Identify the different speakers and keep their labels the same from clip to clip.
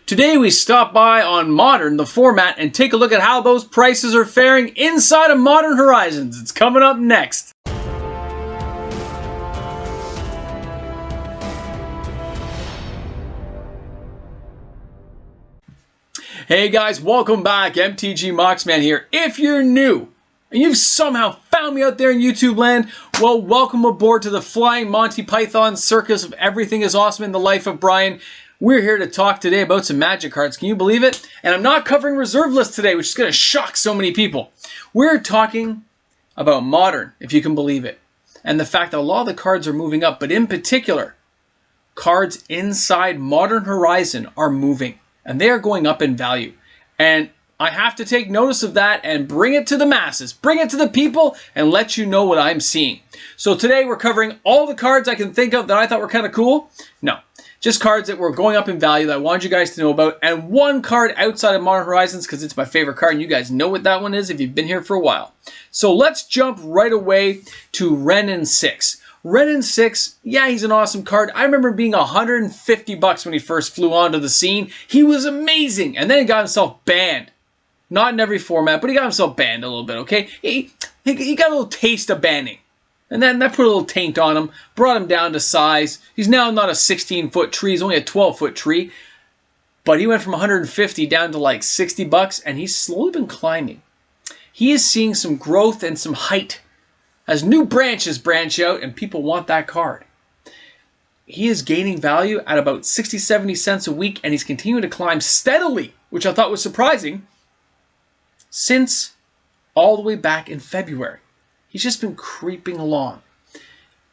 Speaker 1: Today we stop by on Modern, the format, and take a look at how those prices are faring inside of Modern Horizons. It's coming up next. Hey guys, welcome back. MTG Moxman here. If you're new and you've somehow found me out there in YouTube land, well, welcome aboard to the Flying Monty Python circus of everything is awesome in the life of Brian. We're here to talk today about some Magic cards. Can you believe it? And I'm not covering reserve lists today, which is going to shock so many people. We're talking about Modern, if you can believe it, and the fact that a lot of the cards are moving up, but in particular, cards inside Modern Horizon are moving, and they are going up in value. And I have to take notice of that and bring it to the masses, bring it to the people, and let you know what I'm seeing. So today we're covering all the cards I can think of that I thought were kind of cool. No. Just cards that were going up in value that I wanted you guys to know about. And one card outside of Modern Horizons because it's my favorite card. And you guys know what that one is if you've been here for a while. So let's jump right away to Renin 6. Renin 6, yeah, he's an awesome card. I remember being $150 when he first flew onto the scene. He was amazing. And then he got himself banned. Not in every format, but he got himself banned a little bit, okay? He got a little taste of banning. And then that put a little taint on him, brought him down to size. He's now not a 16-foot tree, he's only a 12-foot tree. But he went from 150 down to like $60, and he's slowly been climbing. He is seeing some growth and some height as new branches branch out, and people want that card. He is gaining value at about 60, 70 cents a week, and he's continuing to climb steadily, which I thought was surprising, since all the way back in February. He's just been creeping along.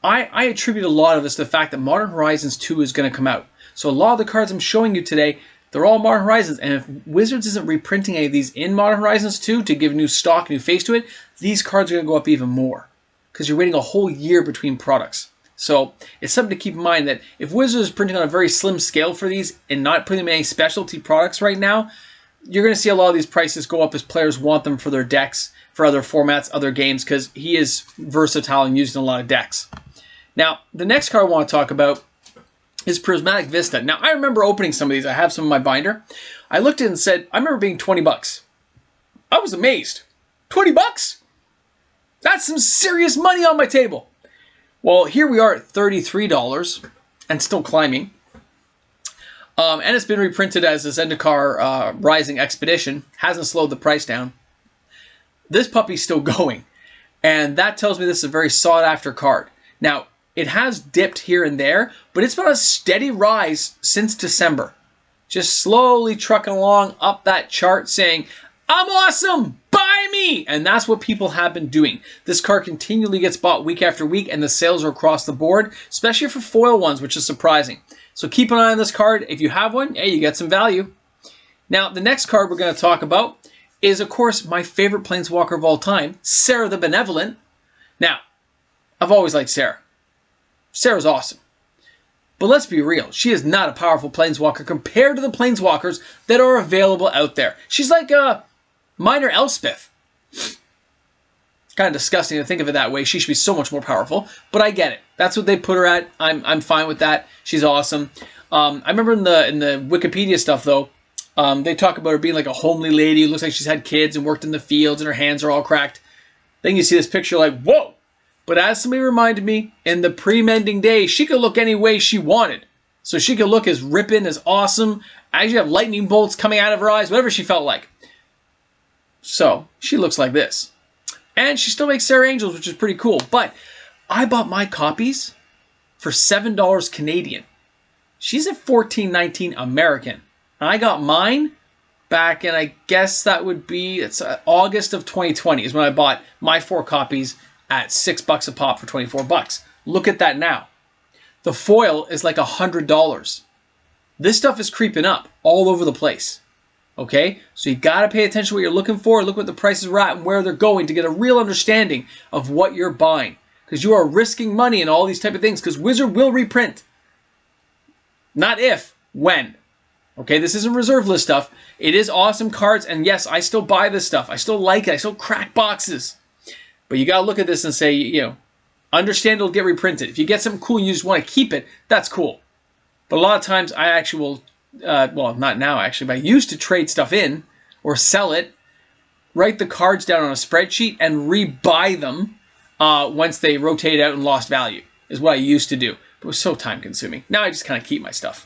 Speaker 1: I attribute a lot of this to the fact that Modern Horizons 2 is going to come out. So a lot of the cards I'm showing you today, they're all Modern Horizons. And if Wizards isn't reprinting any of these in Modern Horizons 2 to give new stock, new face to it, these cards are going to go up even more. Because you're waiting a whole year between products. So it's something to keep in mind that if Wizards is printing on a very slim scale for these and not putting them in any specialty products right now, you're going to see a lot of these prices go up as players want them for their decks, for other formats, other games, because he is versatile and used in a lot of decks. Now, the next card I want to talk about is Prismatic Vista. Now, I remember opening some of these. I have some in my binder. I looked at it and said, I remember being $20. I was amazed. $20? That's some serious money on my table. Well, here we are at $33 and still climbing. And it's been reprinted as a Zendikar Rising Expedition. Hasn't slowed the price down. This puppy's still going. And that tells me this is a very sought after card. Now, it has dipped here and there, but it's been a steady rise since December. Just slowly trucking along up that chart saying, I'm awesome! Buy me! And that's what people have been doing. This card continually gets bought week after week, and the sales are across the board, especially for foil ones, which is surprising. So keep an eye on this card. If you have one, hey, you get some value. Now, the next card we're going to talk about is, of course, my favorite Planeswalker of all time, Sarah the Benevolent. Now, I've always liked Sarah. Sarah's awesome. But let's be real. She is not a powerful Planeswalker compared to the Planeswalkers that are available out there. She's like a minor Elspeth. Kind of disgusting to think of it that way. She should be so much more powerful, but I get it. That's what they put her at. I'm fine with that. She's awesome. I remember in the Wikipedia stuff though, they talk about her being like a homely lady who looks like she's had kids and worked in the fields and her hands are all cracked. Then you see this picture like, whoa! But as somebody reminded me, in the pre-mending days, she could look any way she wanted. So she could look as ripping, as awesome, as you have lightning bolts coming out of her eyes, whatever she felt like. So she looks like this. And she still makes Sarah Angels, which is pretty cool. But I bought my copies for $7 Canadian. She's at $14.19 American. And I got mine back in, I guess that would be, it's August of 2020 is when I bought my 4 copies at $6 a pop for $24. Look at that now. The foil is like $100. This stuff is creeping up all over the place. Okay, so you got to pay attention to what you're looking for. Look what the prices are at and where they're going to get a real understanding of what you're buying. Because you are risking money in all these type of things. Because Wizard will reprint. Not if, when. Okay, this isn't reserve list stuff. It is awesome cards. And yes, I still buy this stuff. I still like it. I still crack boxes. But you got to look at this and say, you know, understand it'll get reprinted. If you get something cool and you just want to keep it, that's cool. But a lot of times I actually will well, not now actually, but I used to trade stuff in or sell it, write the cards down on a spreadsheet, and rebuy them once they rotated out and lost value, is what I used to do. It was so time consuming. Now I just kind of keep my stuff.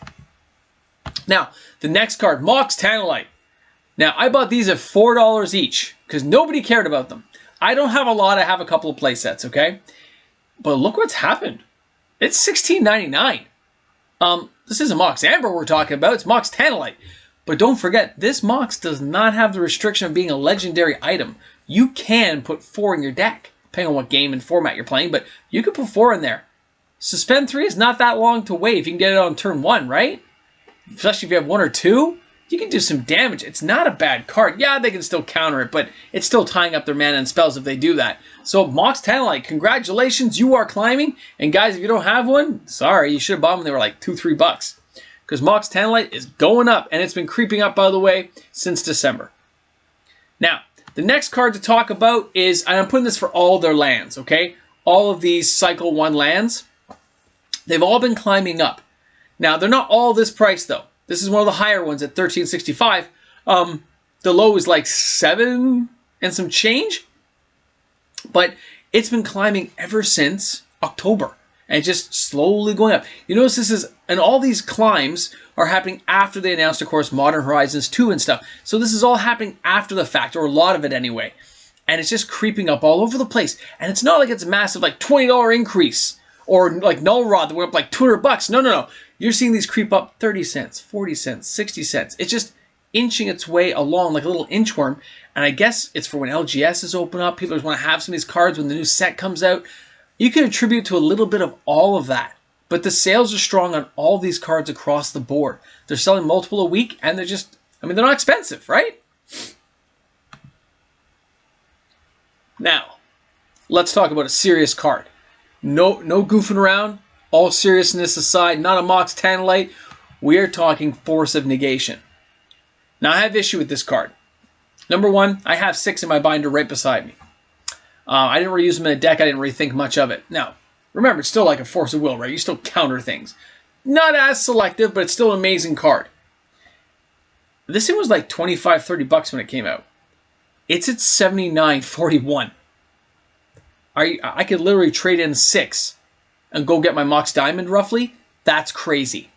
Speaker 1: Now, the next card, Mox Tantalite. Now, I bought these at $4 each because nobody cared about them. I don't have a lot. I have a couple of play sets, okay? But look what's happened. It's $16.99. This isn't Mox Amber we're talking about. It's Mox Tantalite. But don't forget, this Mox does not have the restriction of being a legendary item. You can put 4 in your deck, depending on what game and format you're playing, but you can put 4 in there. Suspend 3 is not that long to wait if you can get it on turn 1, right? Especially if you have 1 or 2, you can do some damage. It's not a bad card. Yeah, they can still counter it, but it's still tying up their mana and spells if they do that. So Mox Tantalite, congratulations, you are climbing. And guys, if you don't have one, sorry, you should have bought them when they were like $2, $3. Because Mox Tantalite is going up, and it's been creeping up, by the way, since December. Now, the next card to talk about is, and I'm putting this for all their lands, okay? All of these Cycle 1 lands, they've all been climbing up. Now, they're not all this price, though. This is one of the higher ones at $13.65. The low is like 7 and some change. But it's been climbing ever since October. And just slowly going up. You notice this is, and all these climbs are happening after they announced, of course, Modern Horizons 2 and stuff. So this is all happening after the fact, or a lot of it anyway. And it's just creeping up all over the place. And it's not like it's a massive, like, $20 increase. Or like Null Rod that went up like $200. No. You're seeing these creep up 30 cents, 40 cents, 60 cents. It's just inching its way along like a little inchworm. And I guess it's for when LGS is open up. People want to have some of these cards when the new set comes out. You can attribute to a little bit of all of that. But the sales are strong on all these cards across the board. They're selling multiple a week, and they're just, I mean, they're not expensive, right? Now, let's talk about a serious card. No goofing around. All seriousness aside, not a Mox Tantalite. We are talking Force of Negation. Now, I have issue with this card. Number one, I have 6 in my binder right beside me. I didn't really use them in a deck. I didn't really think much of it. Now, remember, it's still like a Force of Will, right? You still counter things. Not as selective, but it's still an amazing card. This thing was like $25, $30 when it came out. It's at $79.41. I could literally trade in 6 and go get my Mox Diamond roughly. That's crazy.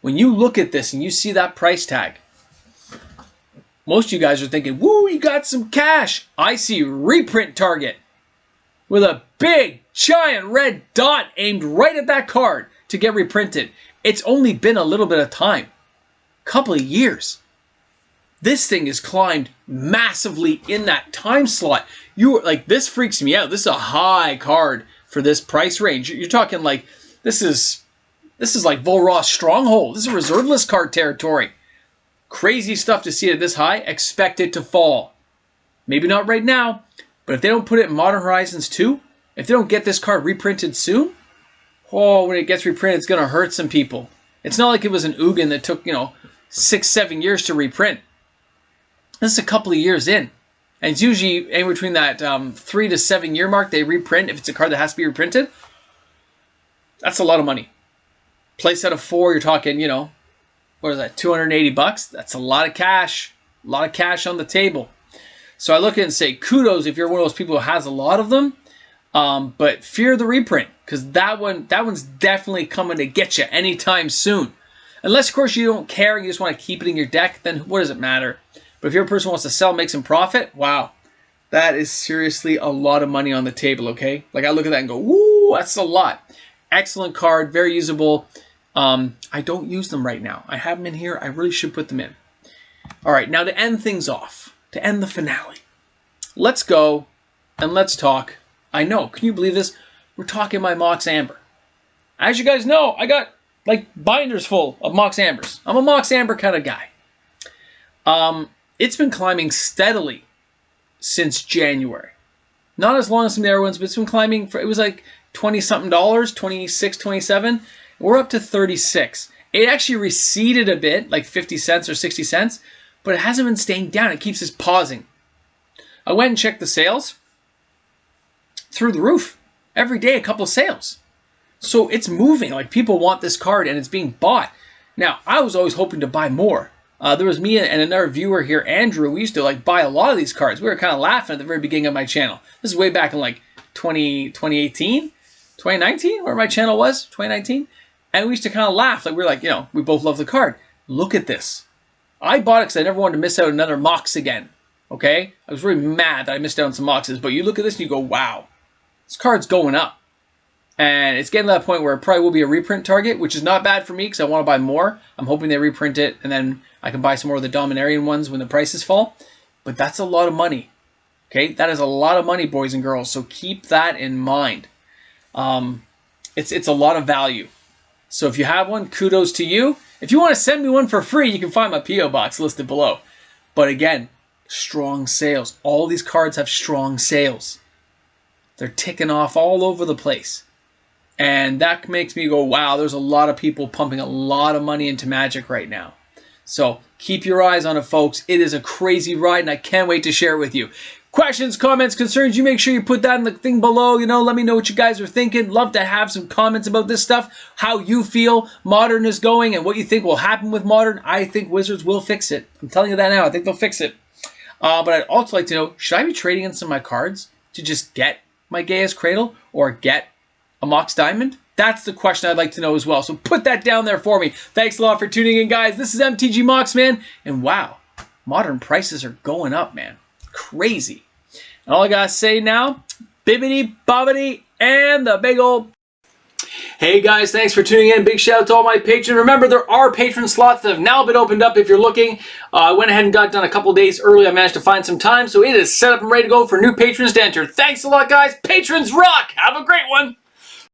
Speaker 1: When you look at this and you see that price tag, most of you guys are thinking, woo, you got some cash. I see reprint target with a big, giant red dot aimed right at that card to get reprinted. It's only been a little bit of time. Couple of years. This thing has climbed massively in that time slot. Like, this freaks me out. This is a high card for this price range. You're talking like, this is like Volroth Stronghold. This is reserve list card territory. Crazy stuff to see it this high. Expect it to fall. Maybe not right now, but if they don't put it in Modern Horizons 2, if they don't get this card reprinted soon, oh, when it gets reprinted, it's going to hurt some people. It's not like it was an Ugin that took, 6, 7 years to reprint. This is a couple of years in. And it's usually in between that 3 to 7 year mark they reprint if it's a card that has to be reprinted. That's a lot of money. Play set of 4, you're talking, what is that, $280? That's a lot of cash. A lot of cash on the table. So I look at it and say, kudos if you're one of those people who has a lot of them. But fear the reprint, because that one's definitely coming to get you anytime soon. Unless, of course, you don't care and you just want to keep it in your deck, then what does it matter? But if you're a person who wants to sell, make some profit, wow. That is seriously a lot of money on the table, okay? Like, I look at that and go, woo, that's a lot. Excellent card, very usable. I don't use them right now. I have them in here. I really should put them in. All right, now to end things off, to end the finale, let's go and let's talk. I know, can you believe this? We're talking my Mox Amber. As you guys know, I got like binders full of Mox Ambers. I'm a Mox Amber kind of guy. It's been climbing steadily since January. Not as long as some of the other ones, but it's been climbing for, it was like 20-something dollars, 26, 27. We're up to 36. It actually receded a bit, like 50 cents or 60 cents, but it hasn't been staying down. It keeps us pausing. I went and checked the sales. Through the roof. Every day, a couple of sales. So it's moving. Like, people want this card and it's being bought. Now, I was always hoping to buy more. There was me and another viewer here, Andrew. We used to like buy a lot of these cards. We were kind of laughing at the very beginning of my channel. This is way back in like 2018, 2019, where my channel was, 2019. And we used to kind of laugh. Like we were like, we both love the card. Look at this. I bought it because I never wanted to miss out another Mox again. Okay? I was really mad that I missed out on some Moxes. But you look at this and you go, wow, this card's going up. And it's getting to that point where it probably will be a reprint target, which is not bad for me because I want to buy more. I'm hoping they reprint it, and then I can buy some more of the Dominarian ones when the prices fall. But that's a lot of money. Okay? That is a lot of money, boys and girls. So keep that in mind. It's a lot of value. So if you have one, kudos to you. If you want to send me one for free, you can find my P.O. box listed below. But again, strong sales. All these cards have strong sales. They're ticking off all over the place. And that makes me go, wow, there's a lot of people pumping a lot of money into Magic right now. So keep your eyes on it, folks. It is a crazy ride, and I can't wait to share it with you. Questions, comments, concerns, you make sure you put that in the thing below. Let me know what you guys are thinking. Love to have some comments about this stuff, how you feel Modern is going, and what you think will happen with Modern. I think Wizards will fix it. I'm telling you that now. I think they'll fix it. But I'd also like to know, should I be trading in some of my cards to just get my Gaia's Cradle or get a Mox Diamond? That's the question I'd like to know as well. So put that down there for me. Thanks a lot for tuning in, guys. This is MTG Mox, man. And wow, Modern prices are going up, man. Crazy. And all I gotta say now, bibbity bobbity and the big old. Hey guys, thanks for tuning in. Big shout out to all my patrons. Remember, there are patron slots that have now been opened up if you're looking. I went ahead and got done a couple days early. I managed to find some time, so it is set up and ready to go for new patrons to enter. Thanks a lot, guys. Patrons rock. Have a great one.